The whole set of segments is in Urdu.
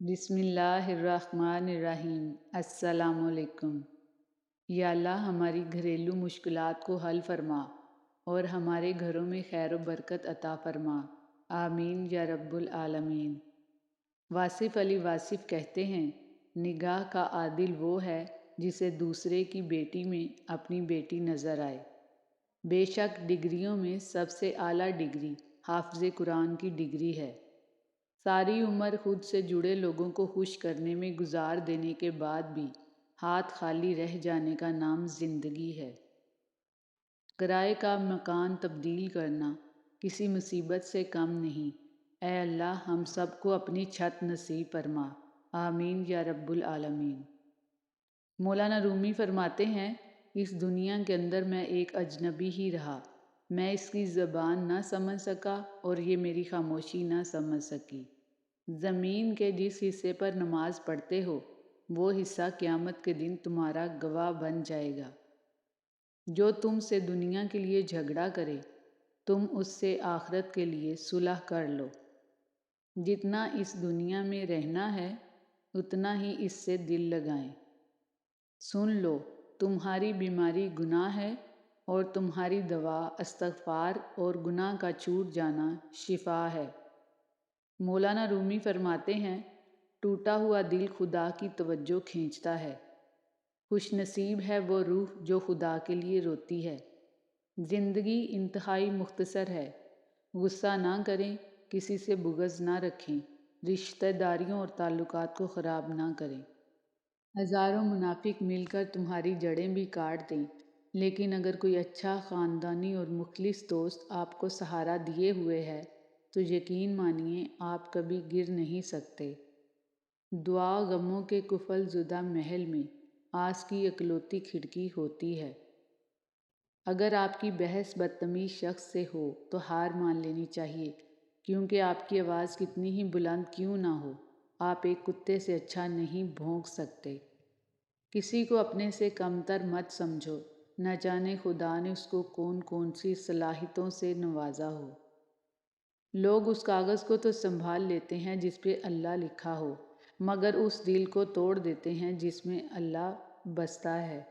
بسم اللہ الرحمن الرحیم۔ السلام علیکم۔ یا اللہ ہماری گھریلو مشکلات کو حل فرما اور ہمارے گھروں میں خیر و برکت عطا فرما، آمین یا رب العالمین۔ واصف علی واصف کہتے ہیں، نگاہ کا عادل وہ ہے جسے دوسرے کی بیٹی میں اپنی بیٹی نظر آئے۔ بے شک ڈگریوں میں سب سے اعلیٰ ڈگری حافظ قرآن کی ڈگری ہے۔ ساری عمر خود سے جڑے لوگوں کو خوش کرنے میں گزار دینے کے بعد بھی ہاتھ خالی رہ جانے کا نام زندگی ہے۔ کرائے کا مکان تبدیل کرنا کسی مصیبت سے کم نہیں۔ اے اللہ ہم سب کو اپنی چھت نصیب فرما، آمین یا رب العالمین۔ مولانا رومی فرماتے ہیں، اس دنیا کے اندر میں ایک اجنبی ہی رہا، میں اس کی زبان نہ سمجھ سکا اور یہ میری خاموشی نہ سمجھ سکی۔ زمین کے جس حصے پر نماز پڑھتے ہو وہ حصہ قیامت کے دن تمہارا گواہ بن جائے گا۔ جو تم سے دنیا کے لیے جھگڑا کرے تم اس سے آخرت کے لیے صلح کر لو۔ جتنا اس دنیا میں رہنا ہے اتنا ہی اس سے دل لگائیں۔ سن لو تمہاری بیماری گناہ ہے اور تمہاری دوا استغفار اور گناہ کا چھوٹ جانا شفا ہے۔ مولانا رومی فرماتے ہیں، ٹوٹا ہوا دل خدا کی توجہ کھینچتا ہے۔ خوش نصیب ہے وہ روح جو خدا کے لیے روتی ہے۔ زندگی انتہائی مختصر ہے، غصہ نہ کریں، کسی سے بغض نہ رکھیں، رشتہ داریوں اور تعلقات کو خراب نہ کریں۔ ہزاروں منافق مل کر تمہاری جڑیں بھی کاٹ دیں، لیکن اگر کوئی اچھا خاندانی اور مخلص دوست آپ کو سہارا دیے ہوئے ہے تو یقین مانیے آپ کبھی گر نہیں سکتے۔ دعا غموں کے کفل زدہ محل میں آس کی اکلوتی کھڑکی ہوتی ہے۔ اگر آپ کی بحث بدتمیز شخص سے ہو تو ہار مان لینی چاہیے، کیونکہ آپ کی آواز کتنی ہی بلند کیوں نہ ہو آپ ایک کتے سے اچھا نہیں بھونک سکتے۔ کسی کو اپنے سے کمتر مت سمجھو، نہ جانے خدا نے اس کو کون کون سی صلاحیتوں سے نوازا ہو۔ لوگ اس کاغذ کو تو سنبھال لیتے ہیں جس پہ اللہ لکھا ہو، مگر اس دل کو توڑ دیتے ہیں جس میں اللہ بستا ہے۔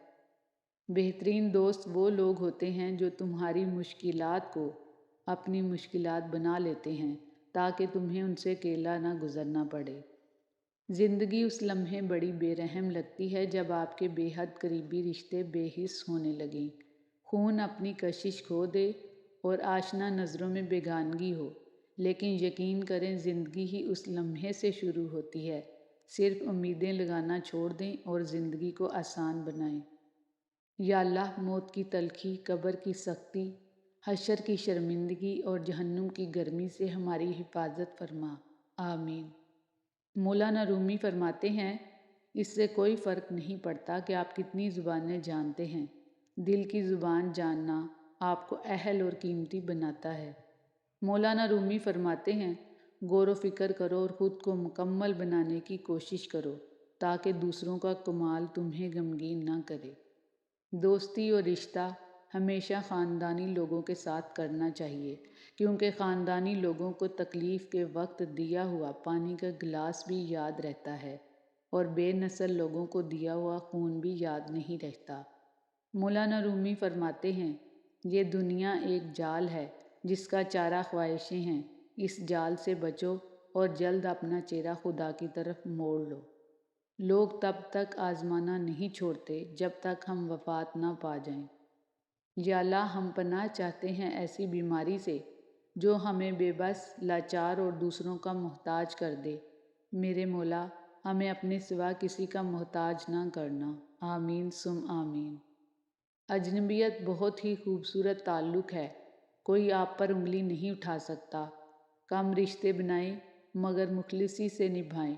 بہترین دوست وہ لوگ ہوتے ہیں جو تمہاری مشکلات کو اپنی مشکلات بنا لیتے ہیں تاکہ تمہیں ان سے اکیلا نہ گزرنا پڑے۔ زندگی اس لمحے بڑی بے رحم لگتی ہے جب آپ کے بے حد قریبی رشتے بے حس ہونے لگیں، خون اپنی کشش کھو دے اور آشنا نظروں میں بیگانگی ہو۔ لیکن یقین کریں زندگی ہی اس لمحے سے شروع ہوتی ہے، صرف امیدیں لگانا چھوڑ دیں اور زندگی کو آسان بنائیں۔ یا اللہ موت کی تلخی، قبر کی سختی، حشر کی شرمندگی اور جہنم کی گرمی سے ہماری حفاظت فرما، آمین۔ مولانا رومی فرماتے ہیں، اس سے کوئی فرق نہیں پڑتا کہ آپ کتنی زبانیں جانتے ہیں، دل کی زبان جاننا آپ کو اہل اور قیمتی بناتا ہے۔ مولانا رومی فرماتے ہیں، غور و فکر کرو اور خود کو مکمل بنانے کی کوشش کرو تاکہ دوسروں کا کمال تمہیں غمگین نہ کرے۔ دوستی اور رشتہ ہمیشہ خاندانی لوگوں کے ساتھ کرنا چاہیے، کیونکہ خاندانی لوگوں کو تکلیف کے وقت دیا ہوا پانی کا گلاس بھی یاد رہتا ہے اور بے نسل لوگوں کو دیا ہوا خون بھی یاد نہیں رہتا۔ مولانا رومی فرماتے ہیں، یہ دنیا ایک جال ہے جس کا چارہ خواہشیں ہیں، اس جال سے بچو اور جلد اپنا چہرہ خدا کی طرف موڑ لو۔ لوگ تب تک آزمانا نہیں چھوڑتے جب تک ہم وفات نہ پا جائیں۔ یا اللہ ہم پناہ چاہتے ہیں ایسی بیماری سے جو ہمیں بے بس، لاچار اور دوسروں کا محتاج کر دے۔ میرے مولا ہمیں اپنے سوا کسی کا محتاج نہ کرنا، آمین ثم آمین۔ اجنبیت بہت ہی خوبصورت تعلق ہے، کوئی آپ پر انگلی نہیں اٹھا سکتا۔ کم رشتے بنائیں مگر مخلصی سے نبھائیں۔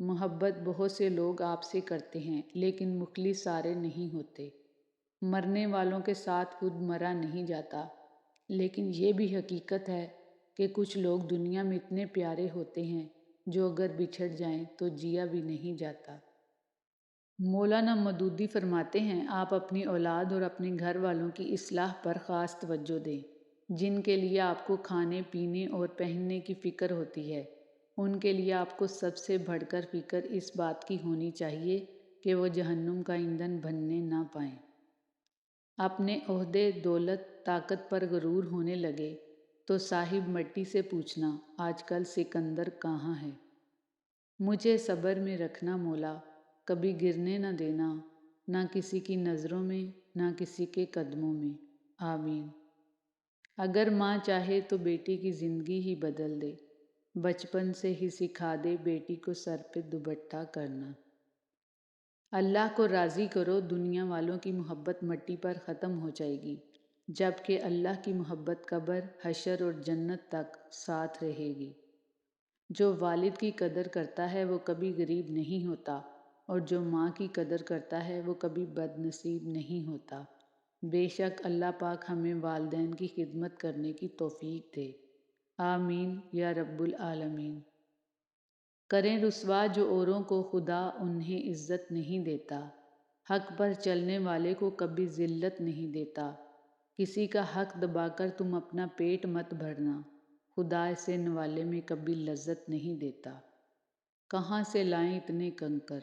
محبت بہت سے لوگ آپ سے کرتے ہیں لیکن مخلص سارے نہیں ہوتے۔ مرنے والوں کے ساتھ خود مرا نہیں جاتا، لیکن یہ بھی حقیقت ہے کہ کچھ لوگ دنیا میں اتنے پیارے ہوتے ہیں جو اگر بچھڑ جائیں تو جیا بھی نہیں جاتا۔ مولانا مودودی فرماتے ہیں، آپ اپنی اولاد اور اپنے گھر والوں کی اصلاح پر خاص توجہ دیں، جن کے لیے آپ کو کھانے پینے اور پہننے کی فکر ہوتی ہے۔ ان کے لیے آپ کو سب سے بڑھ کر فکر اس بات کی ہونی چاہیے کہ وہ جہنم کا ایندھن بننے نہ پائیں۔ اپنے عہدے، دولت، طاقت پر غرور ہونے لگے تو صاحب مٹی سے پوچھنا آج کل سکندر کہاں ہے؟ مجھے صبر میں رکھنا مولا، کبھی گرنے نہ دینا، نہ کسی کی نظروں میں نہ کسی کے قدموں میں، آمین۔ اگر ماں چاہے تو بیٹی کی زندگی ہی بدل دے، بچپن سے ہی سکھا دے بیٹی کو سر پہ دوپٹہ کرنا۔ اللہ کو راضی کرو، دنیا والوں کی محبت مٹی پر ختم ہو جائے گی، جبکہ اللہ کی محبت قبر، حشر اور جنت تک ساتھ رہے گی۔ جو والد کی قدر کرتا ہے وہ کبھی غریب نہیں ہوتا، اور جو ماں کی قدر کرتا ہے وہ کبھی بد نصیب نہیں ہوتا۔ بے شک اللہ پاک ہمیں والدین کی خدمت کرنے کی توفیق دے، آمین یا رب العالمین۔ کریں رسوا جو اوروں کو، خدا انہیں عزت نہیں دیتا۔ حق پر چلنے والے کو کبھی ذلت نہیں دیتا۔ کسی کا حق دبا کر تم اپنا پیٹ مت بھرنا، خدا ایسے نوالے میں کبھی لذت نہیں دیتا۔ کہاں سے لائیں اتنے کنکر،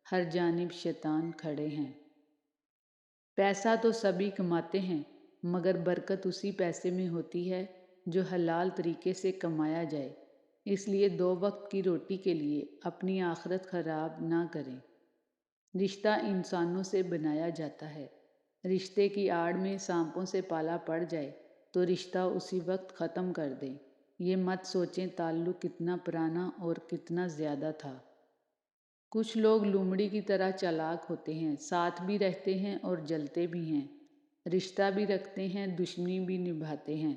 ہر جانب شیطان کھڑے ہیں۔ پیسہ تو سبھی کماتے ہیں، مگر برکت اسی پیسے میں ہوتی ہے جو حلال طریقے سے کمایا جائے۔ اس لیے 2 وقت کی روٹی کے لیے اپنی آخرت خراب نہ کریں۔ رشتہ انسانوں سے بنایا جاتا ہے، رشتے کی آڑ میں سانپوں سے پالا پڑ جائے تو رشتہ اسی وقت ختم کر دیں۔ یہ مت سوچیں تعلق کتنا پرانا اور کتنا زیادہ تھا۔ کچھ لوگ لومڑی کی طرح چالاک ہوتے ہیں، ساتھ بھی رہتے ہیں اور جلتے بھی ہیں، رشتہ بھی رکھتے ہیں، دشمنی بھی نبھاتے ہیں،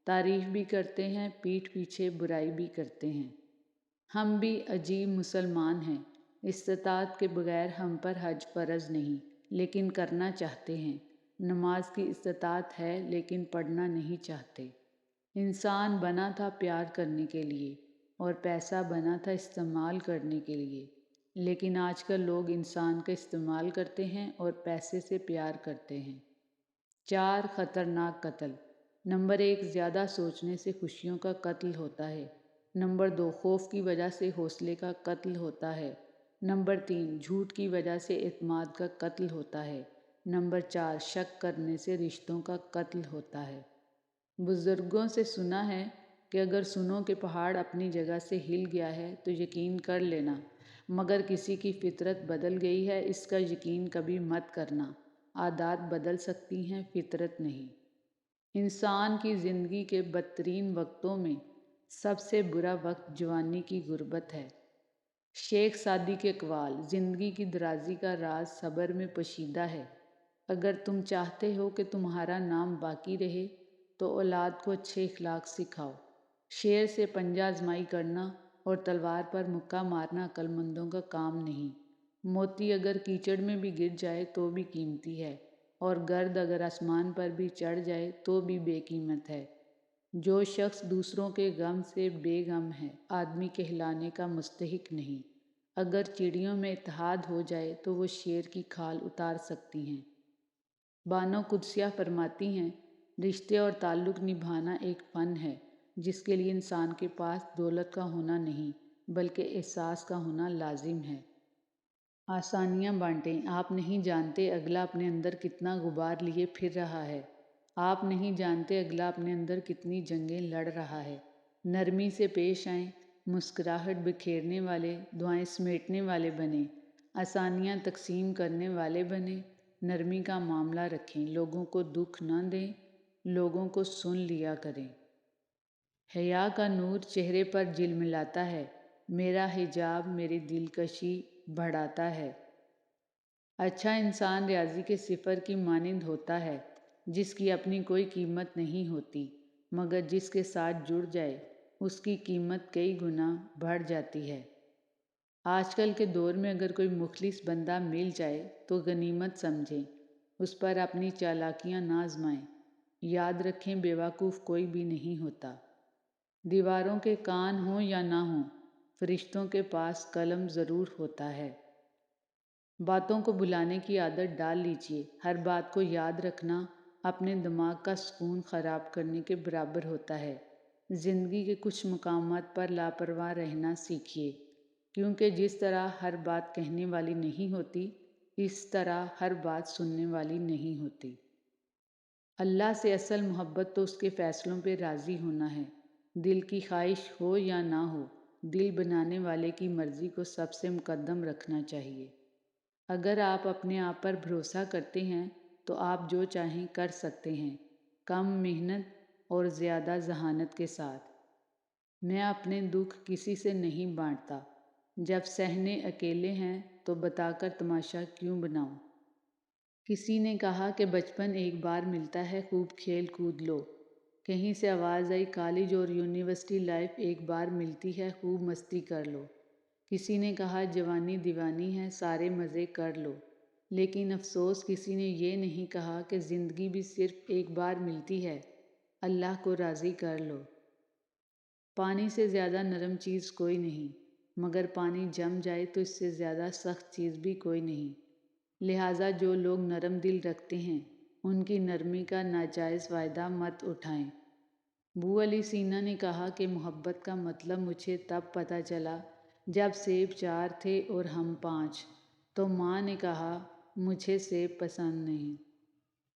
تعریف بھی کرتے ہیں، پیٹھ پیچھے برائی بھی کرتے ہیں۔ ہم بھی عجیب مسلمان ہیں، استطاعت کے بغیر ہم پر حج فرض نہیں، لیکن کرنا چاہتے ہیں۔ نماز کی استطاعت ہے لیکن پڑھنا نہیں چاہتے۔ انسان بنا تھا پیار کرنے کے لیے، اور پیسہ بنا تھا استعمال کرنے کے لیے، لیکن آج کل لوگ انسان کا استعمال کرتے ہیں اور پیسے سے پیار کرتے ہیں۔ 4 خطرناک قتل۔ نمبر 1، زیادہ سوچنے سے خوشیوں کا قتل ہوتا ہے۔ نمبر 2، خوف کی وجہ سے حوصلے کا قتل ہوتا ہے۔ نمبر 3، جھوٹ کی وجہ سے اعتماد کا قتل ہوتا ہے۔ نمبر 4، شک کرنے سے رشتوں کا قتل ہوتا ہے۔ بزرگوں سے سنا ہے کہ اگر سنو کہ پہاڑ اپنی جگہ سے ہل گیا ہے تو یقین کر لینا، مگر کسی کی فطرت بدل گئی ہے اس کا یقین کبھی مت کرنا۔ عادات بدل سکتی ہیں، فطرت نہیں۔ انسان کی زندگی کے بدترین وقتوں میں سب سے برا وقت جوانی کی غربت ہے۔ شیخ سعدی کے اقوال۔ زندگی کی درازی کا راز صبر میں پوشیدہ ہے۔ اگر تم چاہتے ہو کہ تمہارا نام باقی رہے تو اولاد کو اچھے اخلاق سکھاؤ۔ شیر سے پنجہ آزمائی کرنا اور تلوار پر مکہ مارنا عقل مندوں کا کام نہیں۔ موتی اگر کیچڑ میں بھی گر جائے تو بھی قیمتی ہے، اور گرد اگر آسمان پر بھی چڑھ جائے تو بھی بے قیمت ہے۔ جو شخص دوسروں کے غم سے بے غم ہے، آدمی کہلانے کا مستحق نہیں۔ اگر چڑیوں میں اتحاد ہو جائے تو وہ شیر کی کھال اتار سکتی ہیں۔ بانو قدسیہ فرماتی ہیں، رشتے اور تعلق نبھانا ایک فن ہے جس کے لیے انسان کے پاس دولت کا ہونا نہیں بلکہ احساس کا ہونا لازم ہے۔ آسانیاں بانٹیں۔ آپ نہیں جانتے اگلا اپنے اندر کتنا غبار لیے پھر رہا ہے۔ آپ نہیں جانتے اگلا اپنے اندر کتنی جنگیں لڑ رہا ہے۔ نرمی سے پیش آئیں، مسکراہٹ بکھیرنے والے، دعائیں سمیٹنے والے بنیں، آسانیاں تقسیم کرنے والے بنیں، نرمی کا معاملہ رکھیں، لوگوں کو دکھ نہ دیں، لوگوں کو سن لیا کریں۔ حیا کا نور چہرے پر جلملاتا ہے، میرا حجاب میری دلکشی بڑھاتا ہے۔ اچھا انسان ریاضی کے صفر کی مانند ہوتا ہے جس کی اپنی کوئی قیمت نہیں ہوتی، مگر جس کے ساتھ جڑ جائے اس کی قیمت کئی گنا بڑھ جاتی ہے۔ آج کل کے دور میں اگر کوئی مخلص بندہ مل جائے تو غنیمت سمجھیں، اس پر اپنی چالاکیاں نہ آزمائیں۔ یاد رکھیں بیوقوف کوئی بھی نہیں ہوتا۔ دیواروں کے کان ہوں یا نہ ہوں، فرشتوں کے پاس قلم ضرور ہوتا ہے۔ باتوں کو بلانے کی عادت ڈال لیجئے، ہر بات کو یاد رکھنا اپنے دماغ کا سکون خراب کرنے کے برابر ہوتا ہے۔ زندگی کے کچھ مقامات پر لاپرواہ رہنا سیکھیے، کیونکہ جس طرح ہر بات کہنے والی نہیں ہوتی، اس طرح ہر بات سننے والی نہیں ہوتی۔ اللہ سے اصل محبت تو اس کے فیصلوں پہ راضی ہونا ہے، دل کی خواہش ہو یا نہ ہو، دل بنانے والے کی مرضی کو سب سے مقدم رکھنا چاہیے۔ اگر آپ اپنے آپ پر بھروسہ کرتے ہیں تو آپ جو چاہیں کر سکتے ہیں، کم محنت اور زیادہ ذہانت کے ساتھ۔ میں اپنے دکھ کسی سے نہیں بانٹتا، جب سہنے اکیلے ہیں تو بتا کر تماشا کیوں بناؤں۔ کسی نے کہا کہ بچپن ایک بار ملتا ہے، خوب کھیل کود لو۔ کہیں سے آواز آئی کالج اور یونیورسٹی لائف ایک بار ملتی ہے، خوب مستی کر لو۔ کسی نے کہا جوانی دیوانی ہے، سارے مزے کر لو۔ لیکن افسوس کسی نے یہ نہیں کہا کہ زندگی بھی صرف ایک بار ملتی ہے، اللہ کو راضی کر لو۔ پانی سے زیادہ نرم چیز کوئی نہیں، مگر پانی جم جائے تو اس سے زیادہ سخت چیز بھی کوئی نہیں۔ لہٰذا جو لوگ نرم دل رکھتے ہیں، ان کی نرمی کا ناجائز فائدہ مت اٹھائیں۔ بو علی سینا نے کہا کہ محبت کا مطلب مجھے تب پتہ چلا جب سیب 4 تھے اور ہم 5، تو ماں نے کہا مجھے سیب پسند نہیں۔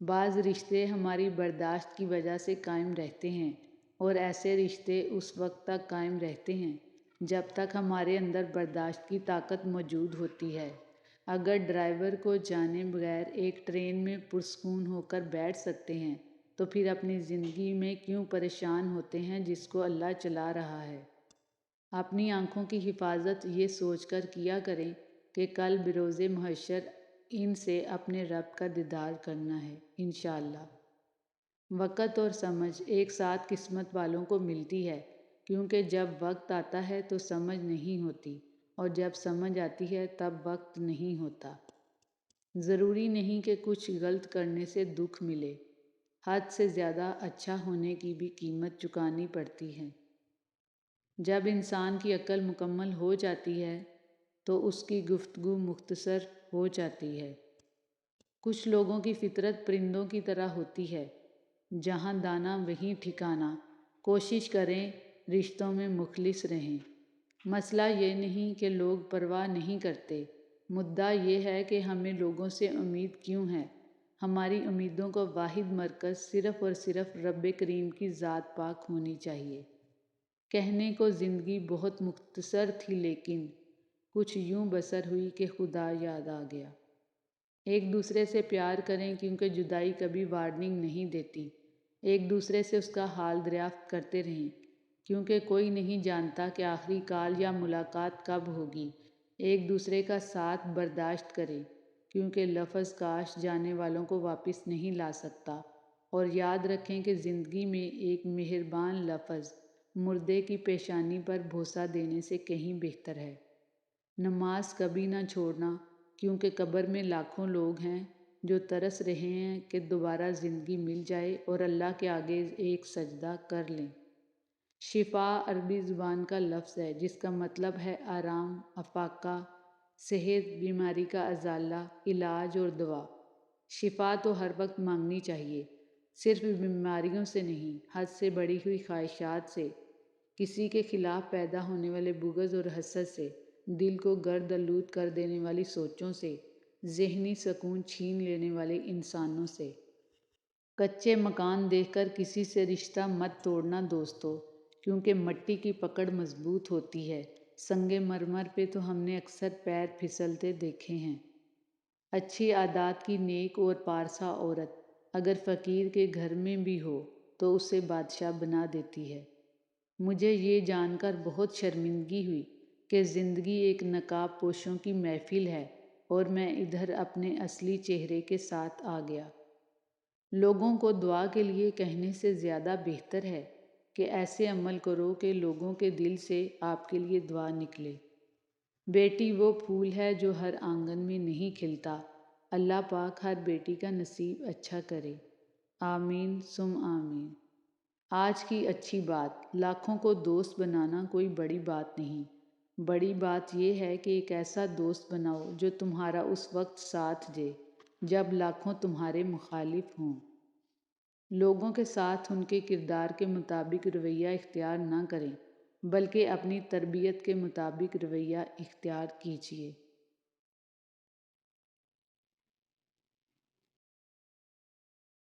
بعض رشتے ہماری برداشت کی وجہ سے قائم رہتے ہیں، اور ایسے رشتے اس وقت تک قائم رہتے ہیں جب تک ہمارے اندر برداشت کی طاقت موجود ہوتی ہے۔ اگر ڈرائیور کو جانے بغیر ایک ٹرین میں پرسکون ہو کر بیٹھ سکتے ہیں تو پھر اپنی زندگی میں کیوں پریشان ہوتے ہیں جس کو اللہ چلا رہا ہے۔ اپنی آنکھوں کی حفاظت یہ سوچ کر کیا کریں کہ کل بروز محشر ان سے اپنے رب کا دیدار کرنا ہے انشاءاللہ۔ وقت اور سمجھ ایک ساتھ قسمت والوں کو ملتی ہے، کیونکہ جب وقت آتا ہے تو سمجھ نہیں ہوتی، اور جب سمجھ آتی ہے تب وقت نہیں ہوتا۔ ضروری نہیں کہ کچھ غلط کرنے سے دکھ ملے، حد سے زیادہ اچھا ہونے کی بھی قیمت چکانی پڑتی ہے۔ جب انسان کی عقل مکمل ہو جاتی ہے تو اس کی گفتگو مختصر ہو جاتی ہے۔ کچھ لوگوں کی فطرت پرندوں کی طرح ہوتی ہے، جہاں دانا وہیں ٹھکانا۔ کوشش کریں رشتوں میں مخلص رہیں۔ مسئلہ یہ نہیں کہ لوگ پرواہ نہیں کرتے، مدعا یہ ہے کہ ہمیں لوگوں سے امید کیوں ہے۔ ہماری امیدوں کا واحد مرکز صرف اور صرف رب کریم کی ذات پاک ہونی چاہیے۔ کہنے کو زندگی بہت مختصر تھی، لیکن کچھ یوں بسر ہوئی کہ خدا یاد آ گیا۔ ایک دوسرے سے پیار کریں، کیونکہ جدائی کبھی وارننگ نہیں دیتی۔ ایک دوسرے سے اس کا حال دریافت کرتے رہیں، کیونکہ کوئی نہیں جانتا کہ آخری کال یا ملاقات کب ہوگی۔ ایک دوسرے کا ساتھ برداشت کریں، کیونکہ لفظ کاش جانے والوں کو واپس نہیں لا سکتا۔ اور یاد رکھیں کہ زندگی میں ایک مہربان لفظ مردے کی پیشانی پر بوسہ دینے سے کہیں بہتر ہے۔ نماز کبھی نہ چھوڑنا، کیونکہ قبر میں لاکھوں لوگ ہیں جو ترس رہے ہیں کہ دوبارہ زندگی مل جائے اور اللہ کے آگے ایک سجدہ کر لیں۔ شفا عربی زبان کا لفظ ہے جس کا مطلب ہے آرام، افاقہ، صحت، بیماری کا ازالہ، علاج اور دوا۔ شفا تو ہر وقت مانگنی چاہیے، صرف بیماریوں سے نہیں، حد سے بڑھی ہوئی خواہشات سے، کسی کے خلاف پیدا ہونے والے بغض اور حسد سے، دل کو گرد آلود کر دینے والی سوچوں سے، ذہنی سکون چھین لینے والے انسانوں سے۔ کچے مکان دیکھ کر کسی سے رشتہ مت توڑنا دوستو، کیونکہ مٹی کی پکڑ مضبوط ہوتی ہے، سنگ مرمر پہ تو ہم نے اکثر پیر پھسلتے دیکھے ہیں۔ اچھی عادات کی نیک اور پارسا عورت اگر فقیر کے گھر میں بھی ہو تو اسے بادشاہ بنا دیتی ہے۔ مجھے یہ جان کر بہت شرمندگی ہوئی کہ زندگی ایک نقاب پوشوں کی محفل ہے اور میں ادھر اپنے اصلی چہرے کے ساتھ آ گیا۔ لوگوں کو دعا کے لیے کہنے سے زیادہ بہتر ہے کہ ایسے عمل کرو کہ لوگوں کے دل سے آپ کے لیے دعا نکلے۔ بیٹی وہ پھول ہے جو ہر آنگن میں نہیں کھلتا، اللہ پاک ہر بیٹی کا نصیب اچھا کرے، آمین ثم آمین۔ آج کی اچھی بات، لاکھوں کو دوست بنانا کوئی بڑی بات نہیں، بڑی بات یہ ہے کہ ایک ایسا دوست بناؤ جو تمہارا اس وقت ساتھ دے جب لاکھوں تمہارے مخالف ہوں۔ لوگوں کے ساتھ ان کے کردار کے مطابق رویہ اختیار نہ کریں، بلکہ اپنی تربیت کے مطابق رویہ اختیار کیجیے۔